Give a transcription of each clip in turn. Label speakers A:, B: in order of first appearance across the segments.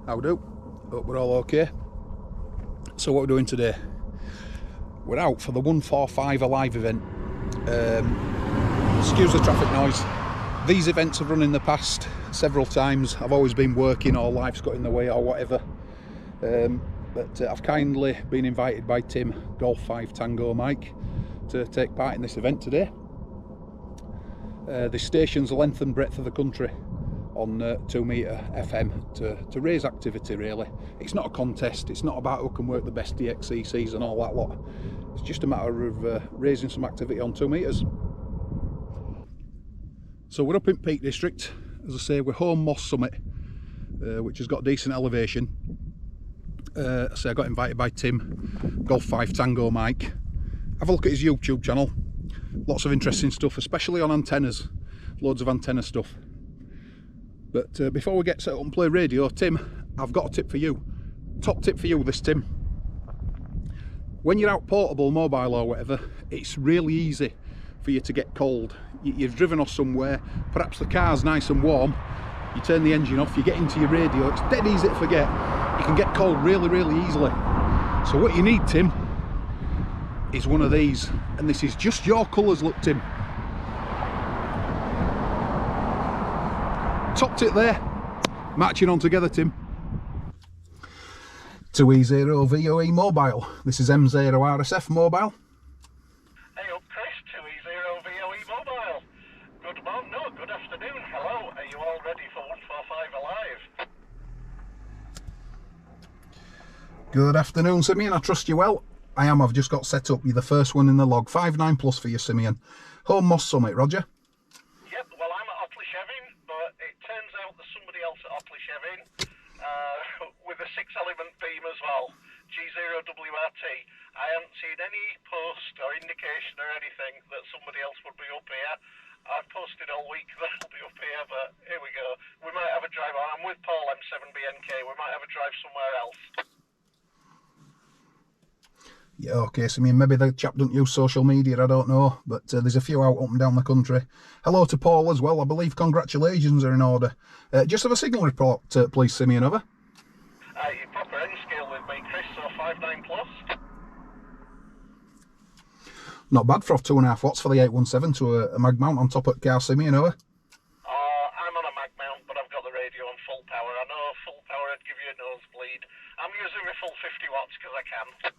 A: How do? Hope we're all okay. So what we're doing today, we're out for the 145 Alive event. Excuse the traffic noise. These events have run in the past several times. I've always been working or life's got in the way or whatever. But I've kindly been invited by Tim, Golf 5 Tango Mike, to take part in this event today. This station's the length and breadth of the country on 2 metre FM to raise activity really. It's not a contest, it's not about who can work the best DXCCs and all that lot. It's just a matter of raising some activity on 2 metres. So we're up in Peak District, as I say, we're Home Moss Summit, which has got decent elevation. So I got invited by Tim, Golf 5 Tango Mike. Have a look at his YouTube channel, lots of interesting stuff, especially on antennas, loads of antenna stuff. But before we get set up and play radio, Tim, I've got a tip for you. Top tip for you, this, Tim. When you're out portable, mobile or whatever, it's really easy for you to get cold. You've driven off somewhere, perhaps the car's nice and warm, you turn the engine off, you get into your radio, it's dead easy to forget. You can get cold really, really easily. So what you need, Tim, is one of these. And this is just your colours, look, Tim. Topped it there. Matching on together, Tim. 2E0 VOE mobile. This is M0 RSF mobile.
B: Hey up, Chris. 2E0 VOE mobile. Good morning, no, good afternoon. Hello. Are you all ready for 145 Alive?
A: Good afternoon, Simeon. I trust you well. I am. I've just got set up. You're the first one in the log. 5.9 plus for you, Simeon. Home Moss Summit, Roger.
B: Yep. Well, I'm at Otley-Shevin, but it turns out there's somebody else at Otley-Shevin with a 6-element beam as well. G0WRT. I haven't seen any post or indication or anything that somebody else would be up here. I've posted all week that I'll be up here, but here we go. We might have a drive. I'm with Paul M7BNK. We might have a drive somewhere else.
A: Yeah, okay, so maybe the chap doesn't use social media, I don't know, but there's a few out up and down the country. Hello to Paul as well, I believe congratulations are in order. Just have a signal report, please, Simeon, over.
B: Your proper end scale with me, Chris, so 5.9 plus.
A: Not bad for off 2.5 watts for the 817 to a mag mount on top of car, Simeon, over.
B: I'm on a mag mount, but I've got the radio on full power. I know full power would give you a nosebleed. I'm using my full 50 watts because I can.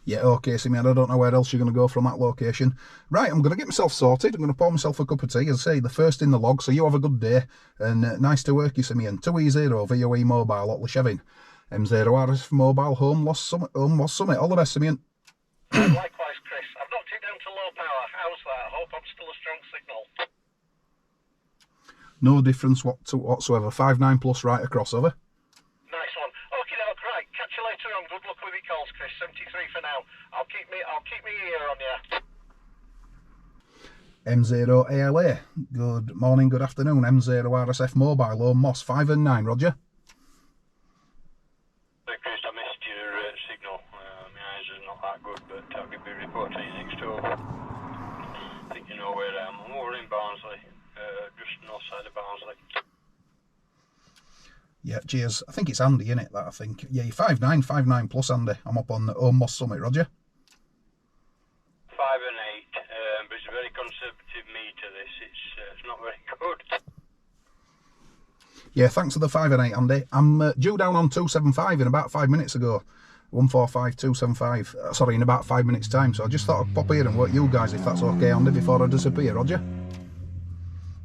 A: Yeah, okay, Simeon, I don't know where else you're going to go from that location. Right, I'm going to get myself sorted. I'm going to pour myself a cup of tea. As I say, the first in the log, so you have a good day. And nice to work you, Simeon. 2E0 VOE mobile, Otley-Shevin. M0 RSF mobile, Home Moss Summit. All the best, Simeon.
B: Likewise, Chris. I've knocked it down to low power. How's that? I hope I'm still a strong signal.
A: No difference whatsoever. 5.9 plus right across, over.
B: Nice one. Okay, now, right. Catch you later on. Good luck with your calls, Chris. 73 for now. I'll keep me ear on you.
A: M0 ALA. Good morning, good afternoon. M0 RSF mobile, Home Moss 5 and 9. Roger.
C: Chris, I missed your signal. My eyes are not that good, but I'll give you a report to you next door. I think you know where I am. I'm over in Barnsley, just north side of Barnsley.
A: Yeah, cheers. I think it's Andy, innit, that I think. Yeah, you're 5.9 plus, Andy. I'm up on the Home Moss Summit, Roger.
C: 5 and 8, but it's a very conservative meter, this. It's not very good.
A: Yeah, thanks for the 5 and 8, Andy. I'm due down on 275 in about 5 minutes ago. 145, 275. Sorry, in about 5 minutes' time. So I just thought I'd pop here and work you guys, if that's okay, Andy, before I disappear, Roger.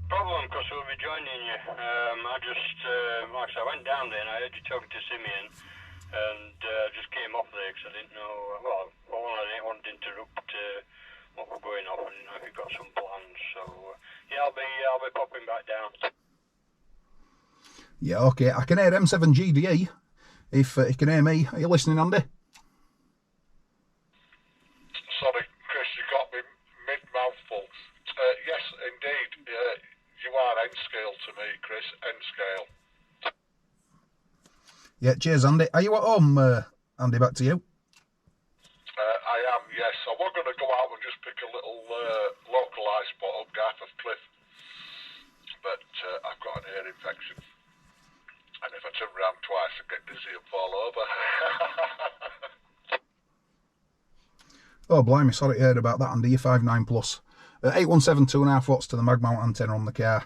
C: Problem, because we'll be joining you. I just, like I said, I went down there and I heard you talking to Simeon, and just came off there because I didn't know, well, I didn't want to interrupt what we're going off, and I didn't know if you've got some plans, so yeah, I'll be popping back down.
A: Yeah, okay. I can hear M7GDE. If you can hear me. Are you listening, Andy?
D: Sorry, Chris, you got me mid-mouthful. Yes, indeed. You are N-scale to me, Chris. N-scale.
A: Yeah, cheers, Andy. Are you at home, Andy? Back to you.
D: I am, yes. I was going to go out and just pick a little localised spot up Garforth Cliff, but I've got an ear infection. see him fall over.
A: Oh, blimey, sorry to hear about that, Andy. You're 5.9 plus. 817 2.5 watts to the mag mount antenna on the car.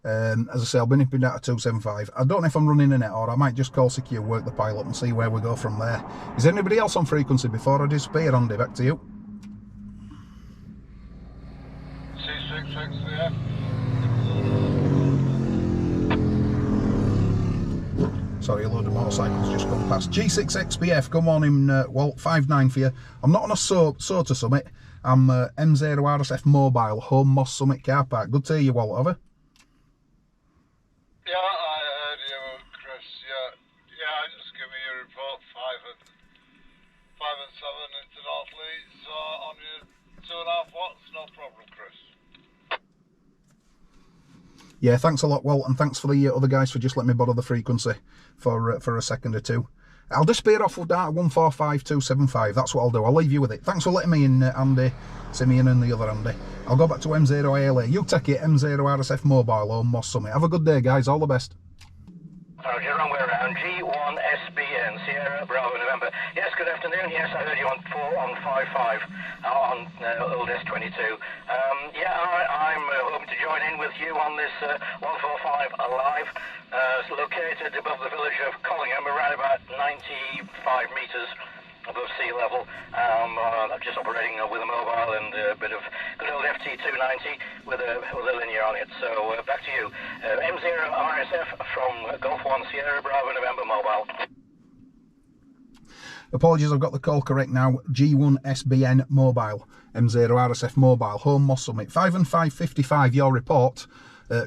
A: As I say, I'll be nipping out at 275. I don't know if I'm running a net, or I might just call Secure, work the pilot and see where we go from there. Is there anybody else on frequency before I disappear, Andy? Back to you.
D: C66, yeah.
A: Sorry, a load of motorcycles just gone past. G6XPF, good morning, Walt, 5.9 for you. I'm not on a SOTA summit. I'm M0RSF Mobile, Home Moss Summit Car Park. Good to hear you, Walt, have I?
D: Yeah, I heard you, Chris. Yeah, just give me your report. 5 and 7 into North Leeds on your 2.5 watts. No problem, Chris.
A: Yeah, thanks a lot, Walt, and thanks for the other guys for just letting me borrow the frequency for a second or two. I'll disappear off with that 145275. That's what I'll do. I'll leave you with it. Thanks for letting me in, Andy, Simeon, and the other Andy. I'll go back to M0ALA. You take it, M0RSF Mobile on Moss Summit. Have a good day, guys. All the best.
E: Roger, wrong way around. G1SBN, Sierra Bravo November. Yes, good afternoon. Yes, I heard you on 4 on 55 on Old S22. Yeah, I'm hoping to join in with you on this 145 Alive. It's located above the village of Collingham, around about 95 metres above sea level. I'm just operating with a mobile and a bit of good old FT290 with a linear on it. So back to you. M0RSF from Golf 1 Sierra Bravo November mobile.
A: Apologies, I've got the call correct now. G1SBN Mobile, M0RSF Mobile, Home Moss Summit. 5 and 555, your report.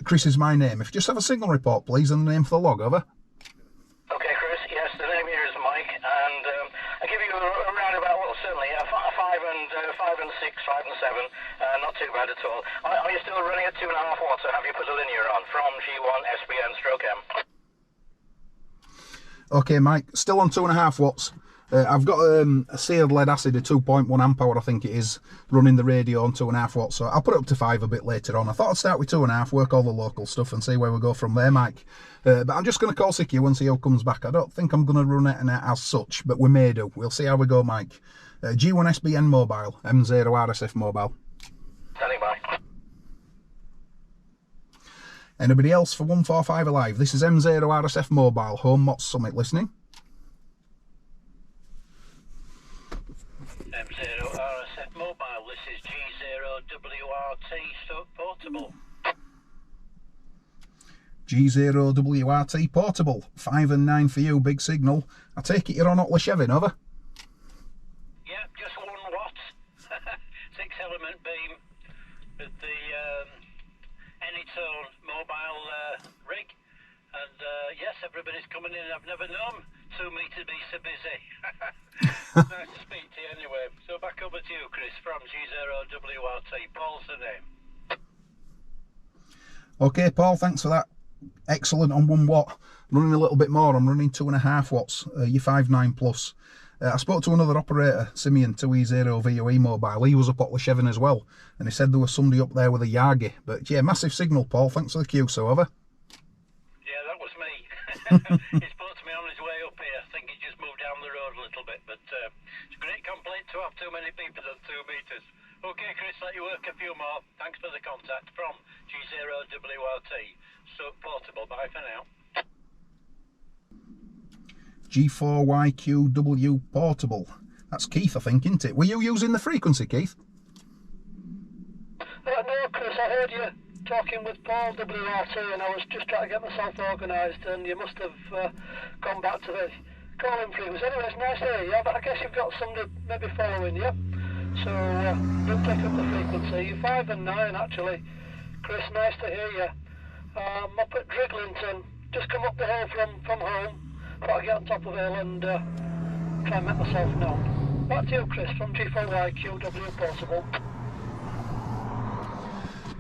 A: Chris is my name. If you just have a signal report, please, and the name for the log, over.
E: Okay, Chris. Yes, the name here is Mike, and I give you around about, well, certainly 5 and 6, 5 and 7. Not too bad at all. Are you still running at 2.5 watts, or have you put a linear on from G1SBN/M?
A: Okay, Mike, still on 2.5 watts. I've got a sealed lead acid, a 2.1 amp hour, I think it is, running the radio on 2.5 watts. So I'll put it up to 5 a bit later on. I thought I'd start with 2.5, work all the local stuff and see where we go from there, Mike. But I'm just going to call Sicky and see how it comes back. I don't think I'm going to run it as such, but we may do. We'll see how we go, Mike. G1SBN Mobile, M0RSF Mobile.
E: Standing by.
A: Anybody else for 145 Alive? This is M0RSF Mobile, Home Moss Summit, listening.
E: M0RSF Mobile, this is G0WRT Stoke Portable.
A: G0WRT Portable, 5 and 9 for you, big signal. I take it you're on Otleshevin, over?
E: Yeah, just 1 watt. 6 element beam with the Anytone mobile rig. And yes, everybody's coming in. I've never known 2 me to be so busy. Nice to speak to you anyway. So back over to you, Chris, from G0WRT. Paul's the name.
A: Okay, Paul, thanks for that. Excellent on 1 watt. Running a little bit more. I'm running 2.5 watts. You're 5.9 plus. I spoke to another operator, Simeon, 2E0 VOE mobile. He was up at Otleshevin as well, and he said there was somebody up there with a Yagi. But yeah, massive signal, Paul. Thanks for the cue, so over.
E: Yeah, that was me. He spoke to me on his way up here. I think he just moved down the road a little bit, but it's a great complaint to have too many people on 2 meters. Okay, Chris, let you work a few more. Thanks for the contact from G0WRT. So portable. Bye for now.
A: G4YQW Portable. That's Keith, I think, isn't it? Were you using the frequency, Keith?
F: No, Chris, I heard you talking with Paul WRT, and I was just trying to get myself organised, and you must have gone back to the calling frequency. Anyway, it's nice to hear you, but I guess you've got somebody maybe following you. So don't take up the frequency. You're 5 and 9, actually. Chris, nice to hear you. I'm up at Driglington. Just come up the hill from home. Thought I'd get on top of the hill and try and make myself known. Back to you, Chris, from G4YQW Portable.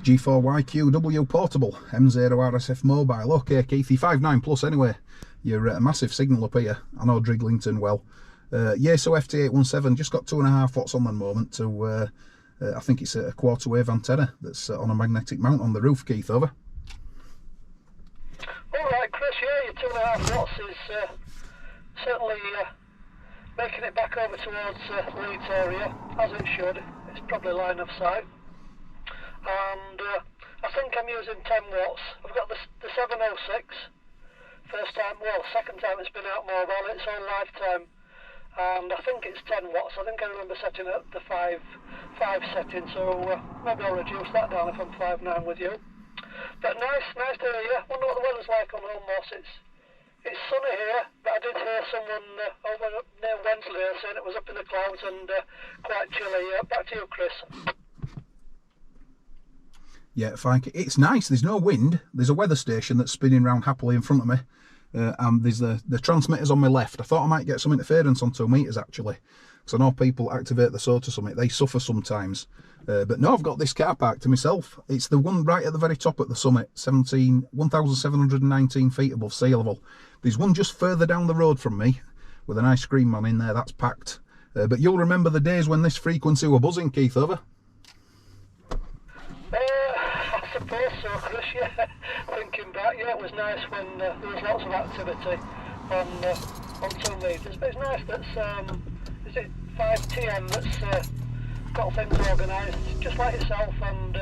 A: G4YQW Portable, M0RSF Mobile. Okay, Keith, you're 5.9 plus anyway. You're a massive signal up here. I know Driglington well. Yeah, so FT817, just got 2.5 watts on the moment to, I think it's a quarter wave antenna that's on a magnetic mount on the roof, Keith, over.
F: Alright, Chris, yeah, your 2.5 watts is certainly making it back over towards Leeds area, as it should. It's probably line of sight. And I think I'm using 10 watts. I've got the 706. First time, well, second time it's been out mobile, its own lifetime. And I think it's 10 watts. I think I remember setting it at the 5 setting, so maybe I'll reduce that down if I'm 5.9 with you. But nice to hear you. Wonder what the weather's like on Home Moss. It's sunny here, but I did hear someone over near Wensleydale saying it was up in the clouds and quite chilly. Back to you, Chris.
A: Yeah, fine. It's nice. There's no wind. There's a weather station that's spinning round happily in front of me. And there's the transmitters on my left. I thought I might get some interference on 2 meters actually, because I know people activate the SOTA Summit. They suffer sometimes. But no, I've got this car park to myself. It's the one right at the very top at the summit, 1,719 feet above sea level. There's one just further down the road from me with an ice cream man in there. That's packed. But you'll remember the days when this frequency were buzzing, Keith, over?
F: I suppose so, Chris, yeah. Thinking back, yeah, it was nice when there was lots of activity on 2 meters. But it's nice that's, is it 5TM that's got things organised, just like yourself, and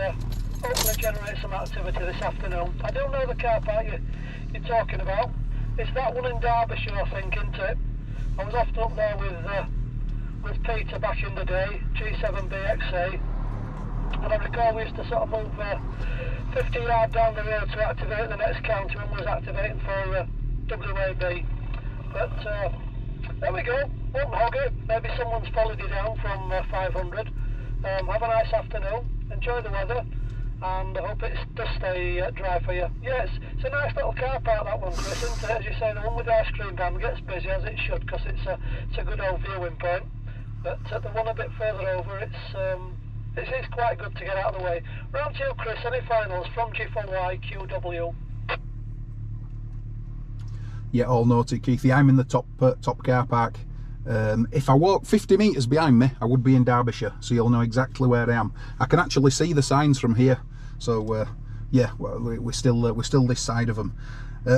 F: hopefully generate some activity this afternoon. I don't know the car park you're talking about. It's that one in Derbyshire, I think, isn't it? I was often up there with Peter back in the day, G7BXA. And I recall we used to sort of move 50 yards down the road to activate the next counter when we was activating for WAB. But there we go, won't hog it. Maybe someone's followed you down from 500. Have a nice afternoon, enjoy the weather, and I hope it does stay dry for you. Yeah, it's a nice little car park, that one, Chris, isn't it? As you say, the one with the ice cream van gets busy as it should, because it's a good old viewing point. But the one a bit further over, it's quite good to get out of the way. Round to you, Chris. Any finals from G4YQW?
A: Yeah, all noted, Keithy. I'm in the top car park. If I walk 50 metres behind me, I would be in Derbyshire, so you'll know exactly where I am. I can actually see the signs from here, so yeah, well, we're still this side of them.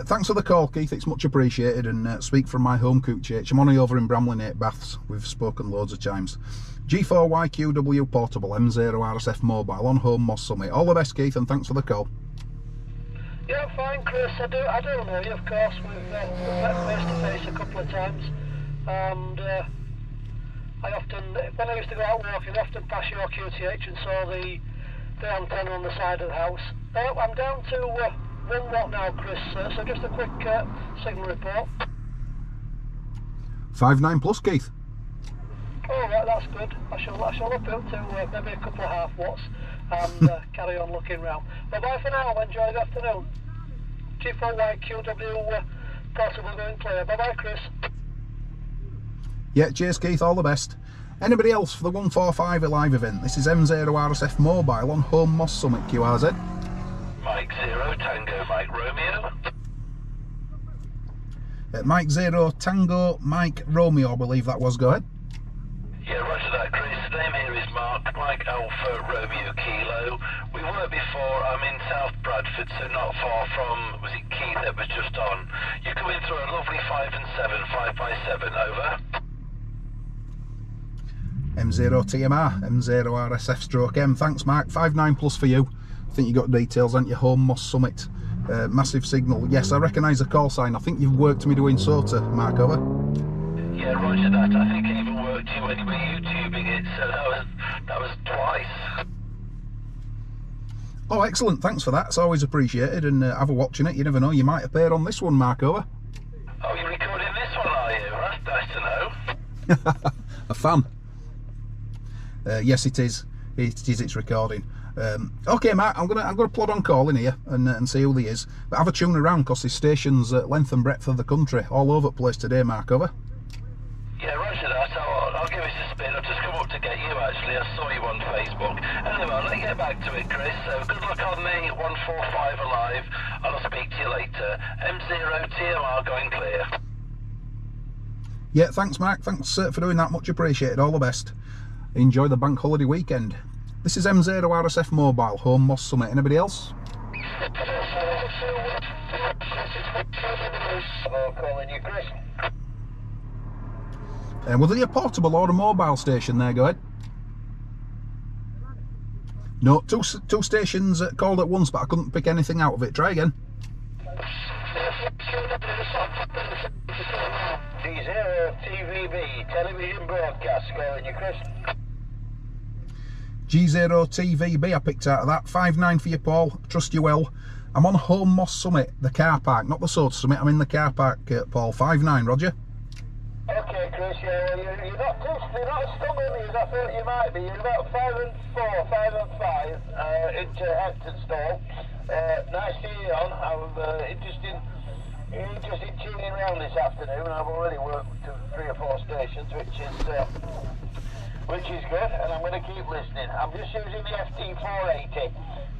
A: Thanks for the call, Keith. It's much appreciated. And speak from my home cook church. I'm only over in Bramley, Nate Baths. We've spoken loads of times. G4YQW Portable M0RSF Mobile on Home Moss Summit. All the best, Keith, and thanks for the call.
F: Yeah, fine, Chris. I do know you, of course. We've met face to face a couple of times, and I often, when I used to go out walking, I often pass your QTH and saw the antenna on the side of the house. I'm down to 1 watt now, Chris. So just a quick signal report.
A: 5.9 plus, Keith.
F: Oh, right, that's good. I shall up it to maybe a couple of half watts and carry on looking round. Bye for now. Enjoy the afternoon. G4YQW Portable going clear. Bye, Chris.
A: Yeah, cheers, Keith. All the best. Anybody else for the 145 live event? This is M0RSF Mobile on Home Moss Summit, QRZ.
G: Mike 0 Tango Mike Romeo.
A: Mike 0 Tango Mike Romeo, I believe that was. Go ahead.
G: Yeah, roger that, Chris. Name here is Mark, Mike Alpha Romeo Kilo. We were before. I'm in South Bradford, so not far from, was it Keith that was just on? You're coming through a lovely 5 and 7, 5x7, over.
A: M0 TMR, M0 RSF stroke M. Thanks, Mark. 5.9 plus for you. I think you got details, haven't you? Home Moss Summit. Massive signal. Yes, I recognise the call sign. I think you've worked me doing SOTA, Mark, over.
G: Yeah, roger that. I think I even worked you when you were YouTubing it, so that was twice.
A: Oh, excellent. Thanks for that. It's always appreciated. And have a watching it. You never know. You might appear on this one, Mark, over.
G: Oh, you're recording this one, are you? That's nice to know.
A: A fan. Yes, it is. It's recording. Okay, Mark, I'm gonna plod on calling here and see who he is. But have a tune around, because there's stations length and breadth of the country, all over the place today, Mark, over.
G: Yeah, roger that. I'll give it a spin. I've just come up to get you, actually. I saw you on Facebook. Anyway, I'll let you get back to it, Chris. So good luck on the 145 alive, and I'll speak to you later. M0 TMR going clear.
A: Yeah, thanks, Mark. Thanks for doing that. Much appreciated. All the best. Enjoy the bank holiday weekend. This is M0 RSF Mobile, Home Moss Summit. Anybody else?
E: Hello, calling you, Chris.
A: Was it a portable or a mobile station there? Go ahead. No, two stations called at once, but I couldn't pick anything out of it. Try again.
E: G0 TVB, television broadcast, calling you, Chris.
A: G0 TVB, I picked out of that. 59 for you, Paul. Trust you well. I'm on Home Moss Summit, the car park, not the Soda Summit. I'm in the car park, Paul. 59, Roger.
E: Okay, Chris, yeah, well, you're not as stubborn as I thought you might be. You're about 5 and 4, 5 and 5 into Hamptonstall. Nice to hear you on. I'm interested in tuning around this afternoon. I've already worked to 3 or 4 stations, which is good, and I'm going to keep listening. I'm just using the FT480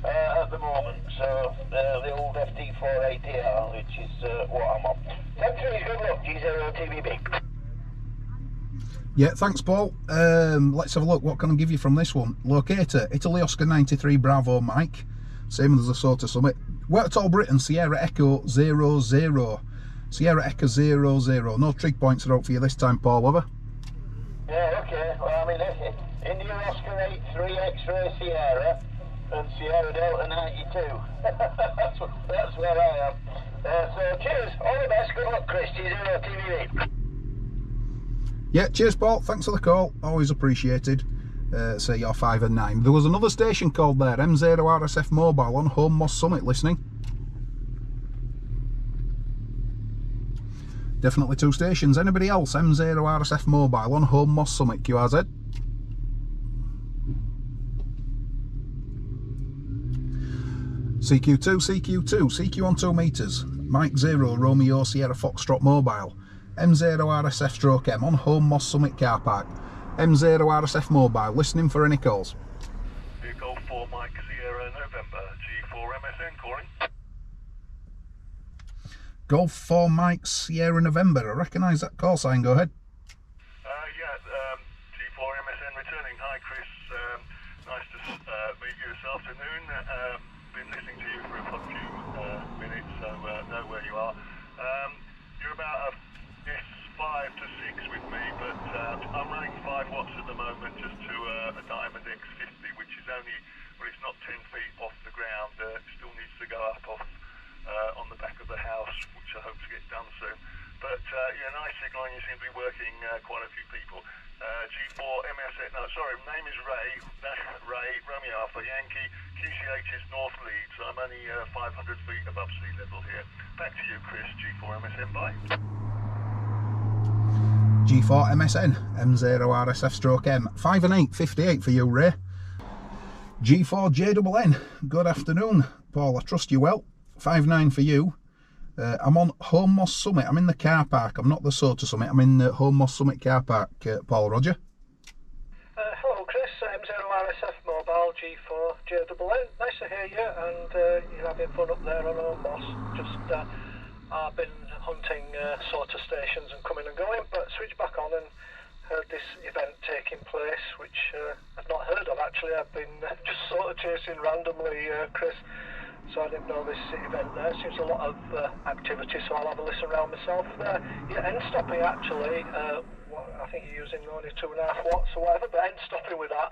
E: at the moment, so the old FT480R, which is what I'm on. Thanks for your good luck, G0 TVB.
A: Yeah, thanks, Paul. Let's have a look. What can I give you from this one? Locator, Italy Oscar 93 Bravo Mike. Same as the Soda Summit. Worked all Britain, Sierra Echo 00. Sierra Echo 00. No trig points are out for you this time, Paul, over.
E: Yeah, okay. Well, I mean, India Oscar 83 X-Ray Sierra and Sierra Delta 92. that's where I am. So cheers, all the best, good luck, Chris. G0 TVB.
A: Yeah, cheers, Paul. Thanks for the call. Always appreciated. Say you're 5 and 9. There was another station called there, M0 RSF Mobile on Home Moss Summit, listening. Definitely 2 stations. Anybody else? M0 RSF Mobile on Home Moss Summit, QRZ. CQ2, CQ on 2 meters. Mike 0, Romeo Sierra Foxtrot Mobile. M0 RSF stroke M on Home Moss Summit car park. M0 RSF Mobile, listening for any calls.
H: Golf 4 Mike Sierra November, G4 MSN calling.
A: Golf 4 Mike Sierra November, I recognise that call sign, go ahead.
H: G4 MSN returning. Hi Chris, nice to meet you this afternoon. Been listening to you for a few minutes, so know where you are. You're about 5 to 6 with me, but I'm running 5 watts at the moment just to a Diamond X50, which is only, well, it's not 10 feet off the ground. It still needs to go up off on the back of the house, which I hope to get done soon. But yeah, nice signal, and you seem to be working quite a few people. G4 MSN, no, sorry, name is Ray, Romeo Alpha Yankee, QCH is North Leeds. I'm only 500 feet above sea level here. Back to you, Chris, G4 MSN, bye.
A: G4 MSN, M0 RSF stroke M. 5 and 8, 58 for you, Ray. G4 JNN, good afternoon. Paul, I trust you well. 5-9 for you. I'm on Home Moss Summit. I'm in the car park. I'm not the Soda Summit. I'm in the Home Moss Summit car park. Paul, Roger.
F: Hello, Chris. M0 RSF Mobile, G4 JNN. Nice to hear you, and you're having fun up there on Home Moss. Just, I've been hunting sorter stations and coming and going, but switched back on and heard this event taking place, which I've not heard of actually. I've been just sort of chasing randomly, Chris, so I didn't know this event there. Seems a lot of activity, so I'll have a listen around myself there. Yeah, end stopping actually, I think you're using only 2.5 watts or whatever, but end stopping with that.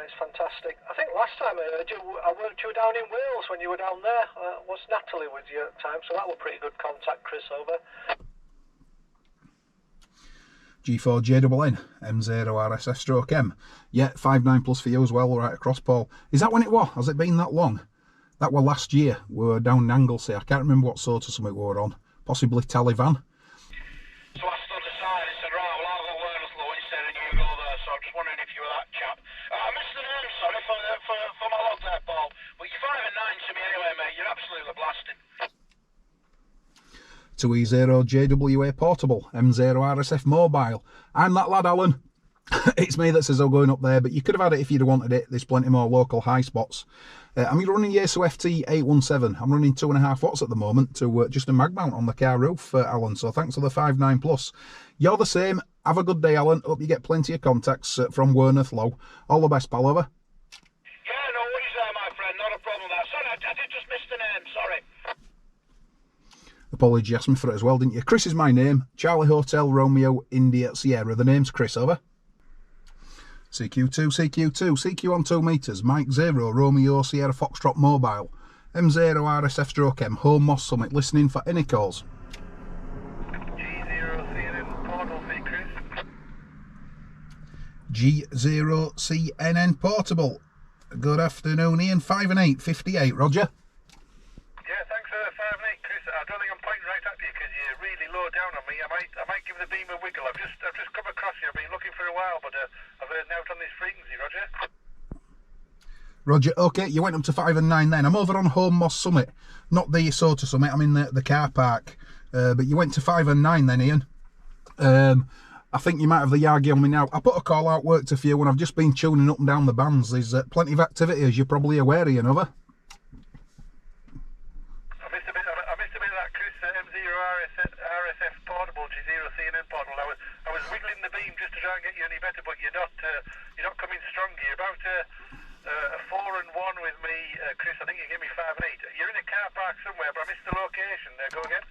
F: It's fantastic. I think last time I heard you, I worked you down in Wales when you were down there. Was Natalie with you at the time? So that was pretty good contact, Chris, over.
A: G4 JNN, M0 RSF stroke M. Yeah, 5-9 plus for you as well, right across, Paul. Is that when it was? Has it been that long? That was last year. We were down in Anglesey. I can't remember what sort of something we were on. Possibly Taliban.
E: So I stood aside and said, right, well, I'll go Wernsley instead and you go there. So I'm just wondering if you were that chap. I missed the name, sorry, for my log there, Paul. But you're 5 and 9 to me anyway, mate. You're absolutely blasting.
A: 2E0 JWA Portable, M0 RSF Mobile. I'm that lad, Alan. It's me that says I'm going up there, but you could have had it if you'd have wanted it. There's plenty more local high spots. I'm running Yaesu FT817. I'm running 2.5 watts at the moment to just a mag mount on the car roof, Alan. So thanks for the 5-9 plus. You're the same. Have a good day, Alan. Hope you get plenty of contacts from Werneth Low. All the best, pal, over.
E: Yeah, no worries there, my friend. Not a problem there. Sorry, I did just miss the name. Sorry.
A: apology, you asked me for it as well, didn't you? Chris is my name. Charlie Hotel Romeo India Sierra. The name's Chris, over. CQ2, CQ2, CQ on 2 metres. Mike 0, Romeo Sierra Foxtrot Mobile. M0 RSF stroke M, Home Moss Summit. Listening for any calls. G0CNN Portable. Good afternoon, Ian. 5 and 8, 58. Roger.
H: Yeah, thanks for 5 and 8, Chris. I don't think I'm pointing right at you because you're really low down on me. I might give the beam a wiggle. I've just come across you. I've been looking for a while, but I've heard out on this frequency, Roger.
A: Roger, okay, you went up to 5 and 9 then. I'm over on Home Moss Summit, not the Sota Summit. I'm in the car park. But you went to 5 and 9 then, Ian. I think you might have the Yagi on me now. I put a call out, worked a few, and I've just been tuning up and down the bands. There's plenty of activity, as you're probably aware, Ian, over.
H: I missed a bit of that, Chris. M0 RSF Portable, G0 CNN Portable. I was wiggling the beam just to try and get you any better, but you're not coming strong. You're about a 4 and 1 with me, Chris. I think you gave me 5 and 8. You're in a car park somewhere, but I missed the location. Go again.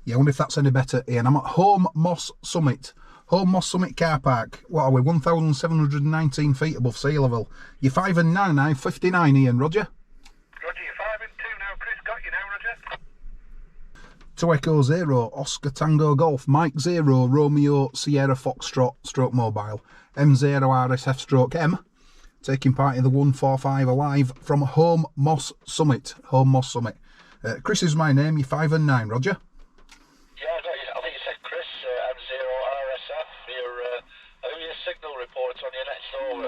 A: Yeah, I wonder if that's any better, Ian. I'm at Home Moss Summit. Home Moss Summit car park. What are we, 1,719 feet above sea level. You're 5 and 9, I'm 59, Ian. Roger?
H: Roger, you're 5 and 2 now, Chris. Got you now, Roger.
A: 2 Echo 0, Oscar Tango Golf, Mike 0, Romeo Sierra Foxtrot stroke Mobile, M0 RSF stroke M, taking part in the 145 Alive from Home Moss Summit. Home Moss Summit. Chris is my name, you're 5 and 9, Roger?
G: Yeah, I think you said Chris, M0 RSF, your signal reports on your next over.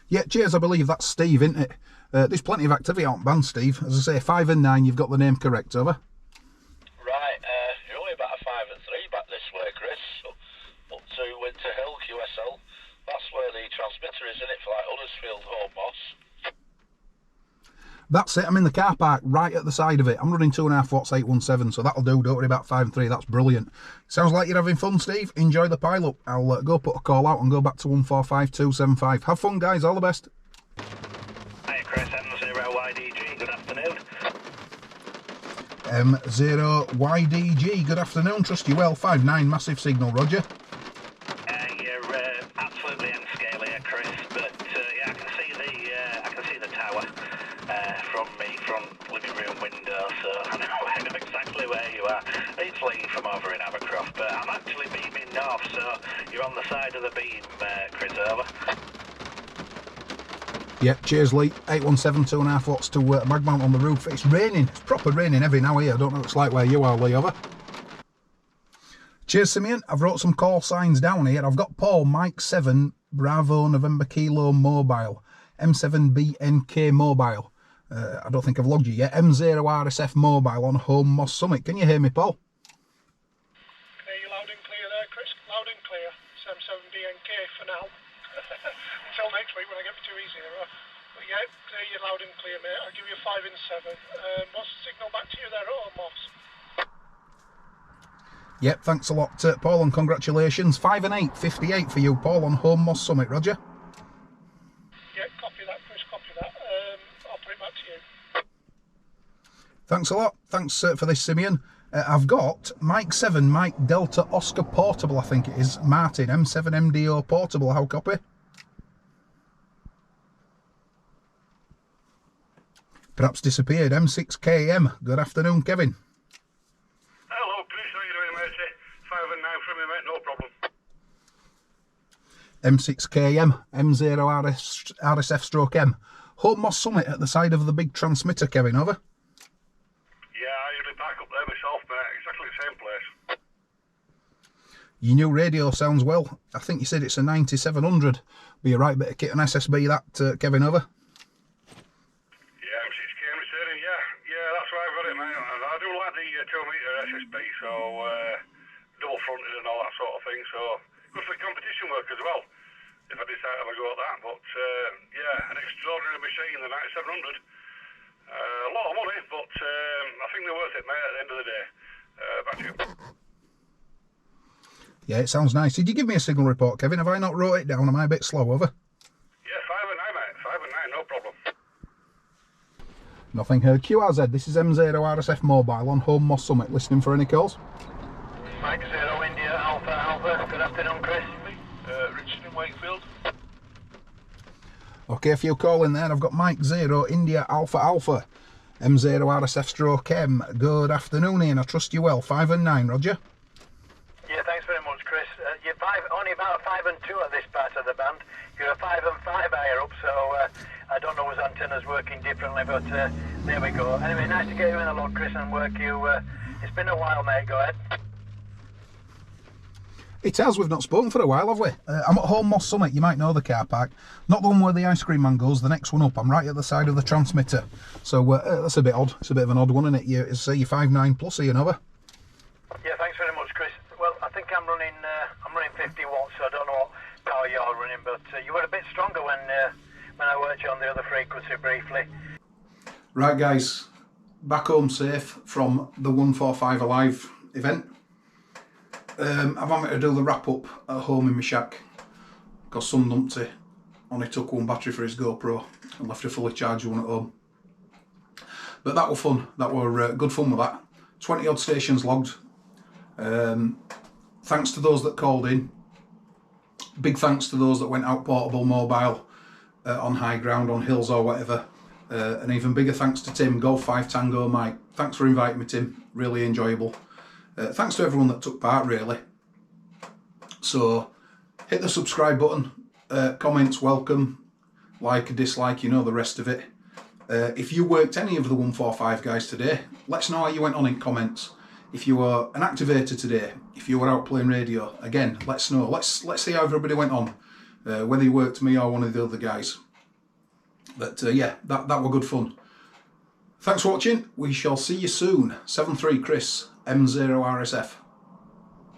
A: Yeah, cheers, I believe that's Steve, isn't it? There's plenty of activity out in band, Steve. As I say, 5 and 9, you've got the name correct, over.
G: Right, you're only about a 5 and 3 back this way, Chris. Up to Winter Hill, QSL. That's where the transmitter is, isn't it, for like Huddersfield, Home Moss?
A: That's it, I'm in the car park right at the side of it. I'm running 2.5 watts 817, so that'll do. Don't worry about 5 and 3, that's brilliant. Sounds like you're having fun, Steve. Enjoy the pile-up. I'll go put a call out and go back to 145275. Have fun, guys, all the best.
H: Hi, Chris, M0YDG, good afternoon.
A: M0YDG, good afternoon, trust you well. 5-9, massive signal, Roger.
H: You're absolutely n-scale here, Chris, but yeah, I can see the tower from me front living room window, so I know exactly where you are. It's Lee from over in Abercroft, but I'm actually beaming north, so you're on the side of the beam, Chris, over.
A: Yeah, cheers, Lee. 817, 2.5 watts to mag mount on the roof. It's raining, it's proper raining heavy now here. I don't know what it's like where you are, Lee, over. Cheers, Simeon. I've wrote some call signs down here. I've got Paul, Mike 7, Bravo, November Kilo Mobile, M7BNK Mobile. I don't think I've logged you yet. M0 RSF Mobile on Home Moss Summit. Can you hear me, Paul?
F: Hear you loud and clear there, Chris. Loud and clear. It's M7BNK for now. Until next week when I get too easy. But yeah, clear you loud and clear, mate. I'll give you 5 and 7. What's the signal back to you there at Home Moss?
A: Yep, thanks a lot, Paul, and congratulations. 5 and 8, 58 for you, Paul, on Home Moss Summit, Roger.
F: Yeah, copy that, Chris, copy that. I'll put it back to you.
A: Thanks a lot. Thanks for this, Simeon. I've got Mike 7, Mike Delta Oscar Portable, I think it is. Martin, M7MDO Portable. How copy? Perhaps disappeared. M6KM. Good afternoon, Kevin.
H: Hello, Chris, how you doing, mate? 5 and 9 from me, mate, no problem.
A: M6KM, M0 RSF stroke M. Home Moss Summit at the side of the big transmitter, Kevin, over.
H: Yeah, I usually park up there myself, mate, exactly the same place.
A: Your new radio sounds well. I think you said it's a 9700. Be a right bit of kit and SSB that, Kevin, over.
H: Yeah, M6KM returning, yeah, that's why I've got it, mate. I do like the 2-metre SSB, so double fronted and all that sort of thing, so good for competition work as well, if I decide to have a go at that. But yeah, an extraordinary machine, the 9700. A lot of money, but I think they're worth it, mate, at the end of the day. Back to you.
A: Yeah, it sounds nice. Did you give me a signal report, Kevin? Have I not wrote it down? Am I a bit slow, over?
H: Yeah, 5 and 9, mate. 5 and 9, no problem.
A: Nothing heard. QRZ, this is M0RSF Mobile on Home Moss Summit. Listening for any calls?
G: Mike 0 India Alpha Alpha. Good afternoon, Chris.
H: Richard in Wakefield.
A: Okay, a few call in there. I've got Mike 0 India Alpha Alpha. M0RSF stroke M. Good afternoon, Ian. I trust you well. 5 and 9, Roger.
G: Yeah, thanks very much, Chris. You're only about 5 and 2 at this part of the band. You're a 5 and 5 higher up, so I don't know his antennas working differently, but there we go. Anyway, nice to get you in a lot, Chris, and work you. It's been a while, mate. Go ahead.
A: It has. We've not spoken for a while, have we? I'm at Home Moss Summit. You might know the car park. Not the one where the ice cream man goes, the next one up. I'm right at the side of the transmitter. So that's a bit odd. It's a bit of an odd one, isn't it? You're 5'9" plus, Ian, over.
G: Yeah, thanks very much, Chris. Well, I think I'm running 50 watts, so I don't know what power you're running, but you were a bit stronger when I worked you on the other frequency briefly.
A: Right, guys. Back home safe from the 145 Alive event. I'm having to do the wrap up at home in my shack because some numpty only took one battery for his GoPro and left a fully charged one at home. But that were fun. That were good fun with that. 20 odd stations logged. Thanks to those that called in. Big thanks to those that went out portable mobile on high ground, on hills or whatever. And even bigger thanks to Tim, Golf 5 Tango Mike. Thanks for inviting me, Tim. Really enjoyable. Thanks to everyone that took part, really. So hit the subscribe button, comments welcome, like, dislike, you know the rest of it. If you worked any of the 145 guys today, let us know how you went on in comments. If you were an activator today, if you were out playing radio, again, let us know. Let's see how everybody went on, whether you worked me or one of the other guys. But yeah, that were good fun. Thanks for watching. We shall see you soon. 7-3 Chris, M0RSF.